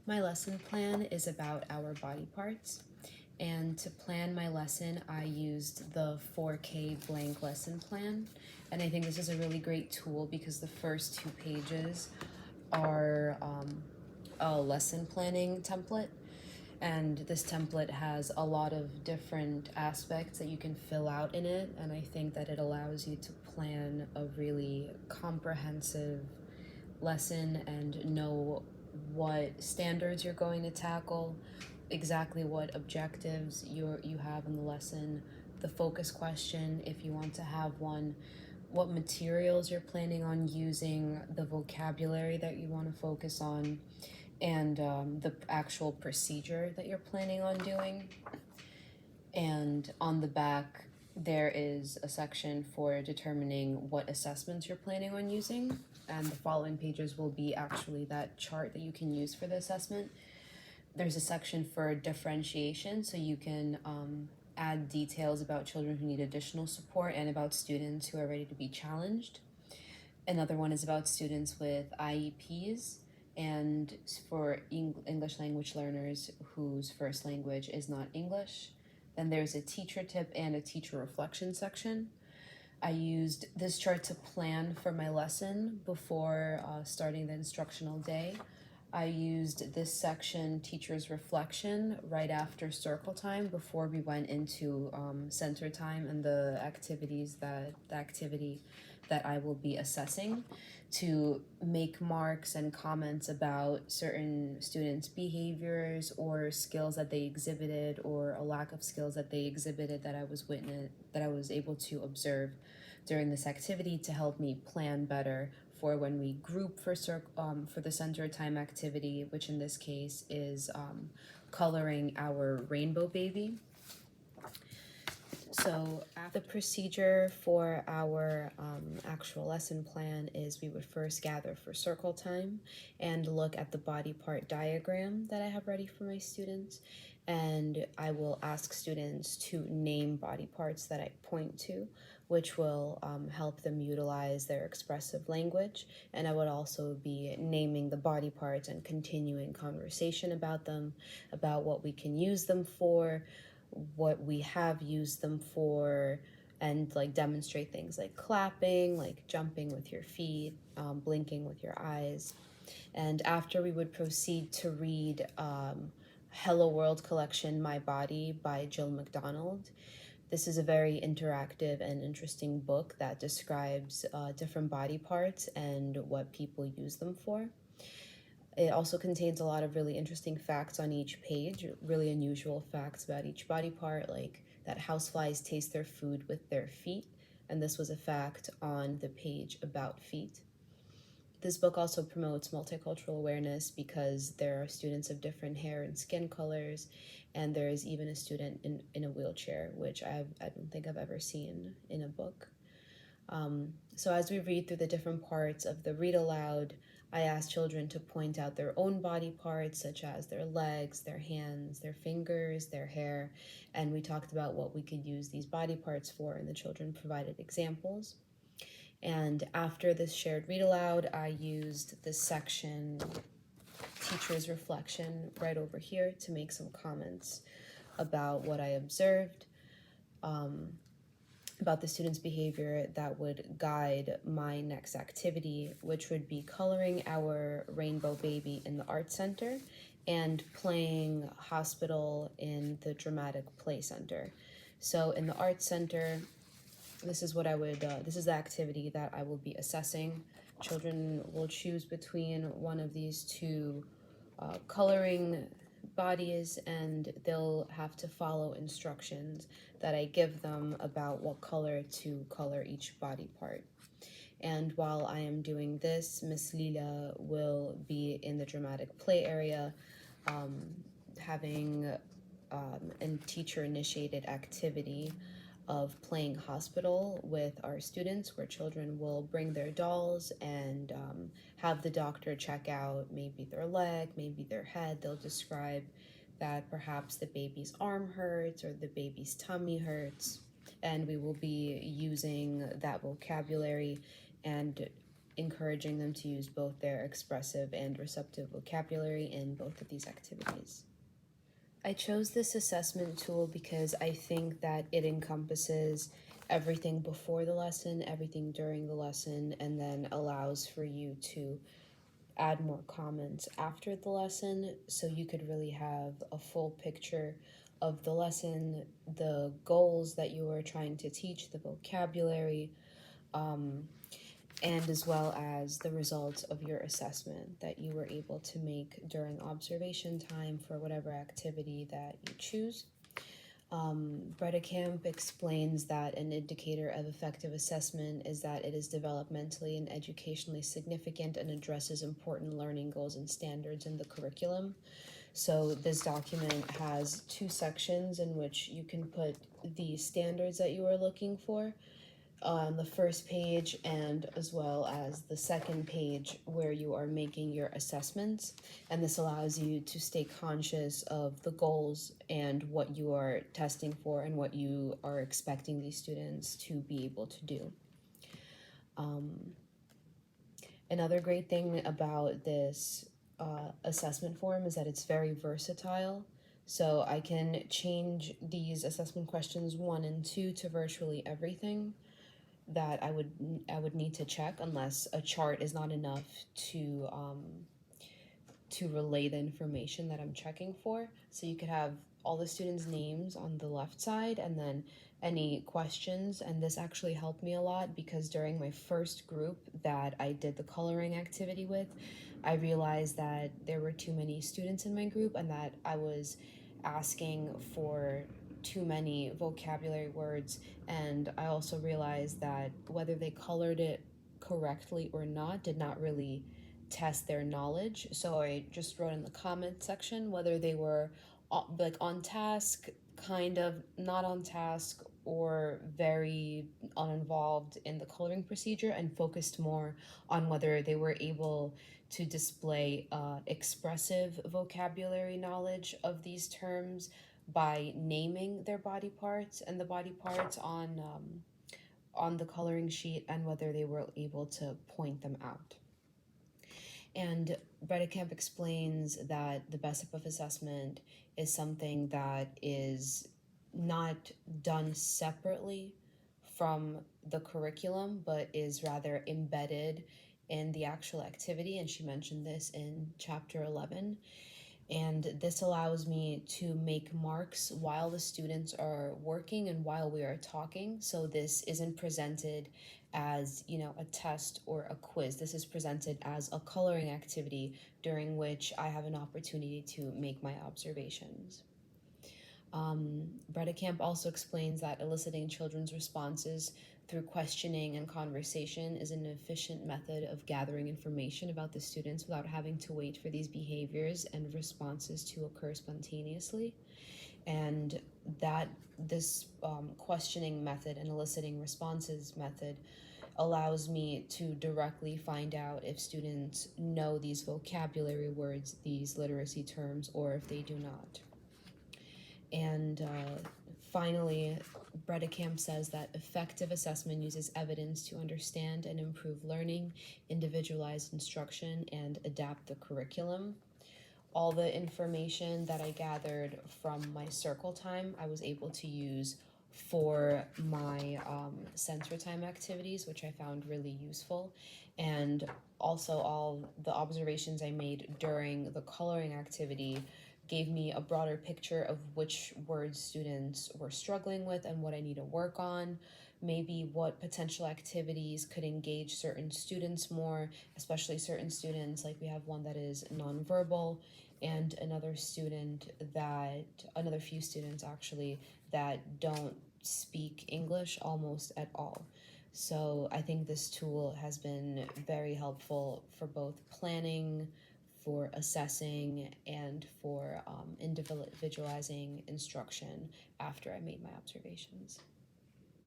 My lesson plan is about our body parts, and to plan my lesson, I used the 4K blank lesson plan. And I think this is a really great tool because the first 2 pages are a lesson planning template. And this template has a lot of different aspects that you can fill out in it. And I think that it allows you to plan a really comprehensive lesson and know what standards you're going to tackle, exactly what objectives you have in the lesson, the focus question if you want to have one, what materials you're planning on using, the vocabulary that you want to focus on, and the actual procedure that you're planning on doing. And on the back, there is a section for determining what assessments you're planning on using. And the following pages will be actually that chart that you can use for the assessment. There's a section for differentiation, so you can add details about children who need additional support and about students who are ready to be challenged. Another one is about students with IEPs and for English language learners whose first language is not English. Then there's a teacher tip and a teacher reflection section. I used this chart to plan for my lesson before starting the instructional day. I used this section, teacher's reflection, right after circle time before we went into center time and the activity that I will be assessing, to make marks and comments about certain students' behaviors or skills that they exhibited or a lack of skills that they exhibited that I was able to observe during this activity to help me plan better for when we group for the center time activity, which in this case is coloring our rainbow baby. So the procedure for our actual lesson plan is we would first gather for circle time and look at the body part diagram that I have ready for my students. And I will ask students to name body parts that I point to, which will help them utilize their expressive language. And I would also be naming the body parts and continuing conversation about them, about what we can use them for, what we have used them for, and like demonstrate things like clapping, like jumping with your feet, blinking with your eyes. And after, we would proceed to read Hello World collection My Body by Jill McDonald. This is a very interactive and interesting book that describes different body parts and what people use them for. It also contains a lot of really interesting facts on each page, really unusual facts about each body part, like that houseflies taste their food with their feet, and this was a fact on the page about feet. This book also promotes multicultural awareness because there are students of different hair and skin colors, and there is even a student in a wheelchair, which I don't think I've ever seen in a book. So as we read through the different parts of the read aloud, I ask children to point out their own body parts, such as their legs, their hands, their fingers, their hair, and we talked about what we could use these body parts for, and the children provided examples. And after this shared read aloud, I used this section, teacher's reflection, right over here to make some comments about what I observed, about the student's behavior that would guide my next activity, which would be coloring our rainbow baby in the art center and playing hospital in the dramatic play center. So in the art center, this is the activity that I will be assessing. Children will choose between one of these two coloring bodies, and they'll have to follow instructions that I give them about what color to color each body part. And while I am doing this, Miss Lila will be in the dramatic play area having a teacher-initiated activity of playing hospital with our students, where children will bring their dolls and have the doctor check out maybe their leg, maybe their head. They'll describe that perhaps the baby's arm hurts or the baby's tummy hurts, and we will be using that vocabulary and encouraging them to use both their expressive and receptive vocabulary in both of these activities. I chose this assessment tool because I think that it encompasses everything before the lesson, everything during the lesson, and then allows for you to add more comments after the lesson, so you could really have a full picture of the lesson, the goals that you are trying to teach, the vocabulary, and as well as the results of your assessment that you were able to make during observation time for whatever activity that you choose. Bredekamp explains that an indicator of effective assessment is that it is developmentally and educationally significant and addresses important learning goals and standards in the curriculum. So this document has two sections in which you can put the standards that you are looking for on the first page, and as well as the second page where you are making your assessments. And this allows you to stay conscious of the goals and what you are testing for and what you are expecting these students to be able to do. Another great thing about this assessment form is that it's very versatile. So I can change these assessment questions 1 and 2 to virtually everything that I would need to check, unless a chart is not enough to relay the information that I'm checking for. So you could have all the students' names on the left side and then any questions. And this actually helped me a lot because during my first group that I did the coloring activity with, I realized that there were too many students in my group and that I was asking for too many vocabulary words. And I also realized that whether they colored it correctly or not did not really test their knowledge. So I just wrote in the comment section whether they were like on task, kind of not on task, or very uninvolved in the coloring procedure, and focused more on whether they were able to display expressive vocabulary knowledge of these terms by naming their body parts and the body parts on the coloring sheet, and whether they were able to point them out. And Bredekamp explains that the best type of assessment is something that is not done separately from the curriculum, but is rather embedded in the actual activity. And she mentioned this in chapter 11. And this allows me to make marks while the students are working and while we are talking. So this isn't presented as, a test or a quiz. This is presented as a coloring activity during which I have an opportunity to make my observations. Bredekamp also explains that eliciting children's responses through questioning and conversation is an efficient method of gathering information about the students without having to wait for these behaviors and responses to occur spontaneously. And that this questioning method and eliciting responses method allows me to directly find out if students know these vocabulary words, these literacy terms, or if they do not. And finally, Bredekamp says that effective assessment uses evidence to understand and improve learning, individualize instruction, and adapt the curriculum. All the information that I gathered from my circle time, I was able to use for my center time activities, which I found really useful. And also all the observations I made during the coloring activity gave me a broader picture of which words students were struggling with and what I need to work on, maybe what potential activities could engage certain students more, especially certain students, like we have one that is nonverbal, and another few students actually, that don't speak English almost at all. So I think this tool has been very helpful for both planning, for assessing, and for individualizing instruction after I made my observations.